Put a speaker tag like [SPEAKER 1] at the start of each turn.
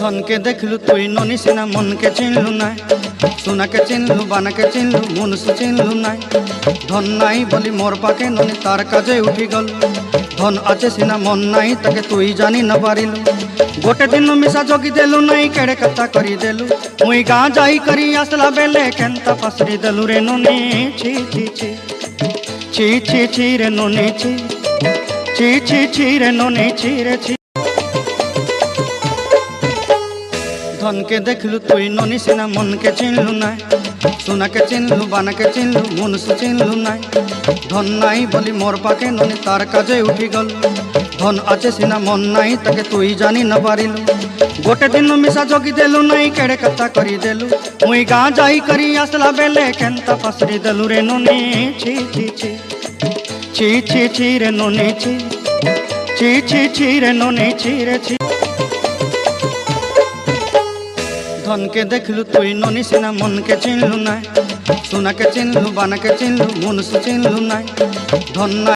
[SPEAKER 1] धन के देखलु तुई ननी सिना मन के चिन्हलु ना, सोना के चिन्हलु बाना के चिन्हलु मनुष्य चिन्हलु ना। धन नाई बोली मोर पाके ननी तार काजे उठी गल, धन आछे सिना मन नाई ताके तुई जानी न पारिलु। गोटे दिन मिसा जगी देलु नाई केड़े कथा करी देलु, मुई गाँ जाई करी आसला बेले केंता पासरी देलु रे ननी। छी छी छी छी छी छी रे ननी छी छी छी छी रे ननी छी रे छी। धन के देखलु तुई ननी सिना मन के चिन्हलु ना, सोना के चिन्हलु बाना के चिन्हलु मनुष्य चिन्हलु ना। धन नाई बोली मोर पाके ननी तार काजे उठी गल, धन आछे सिना मन नाई ताके तुई जानी न पारिलु। गोटे दिन मिसा जगी देलु नाई केड़े कथा करी देलु, मुई गाँ जाई करी आसला बेले केंता पासरी देलु रे ननी। छी छी छी छी छी छी रे ननी छी छी छी छी रे ननी छी रे छी। धन के देखलु तुई ननी सिना मन के चिन्हलु ना, सोना के चिन्हलु बाना के चिन्हलु मनुष्य चिन्हलु ना। धन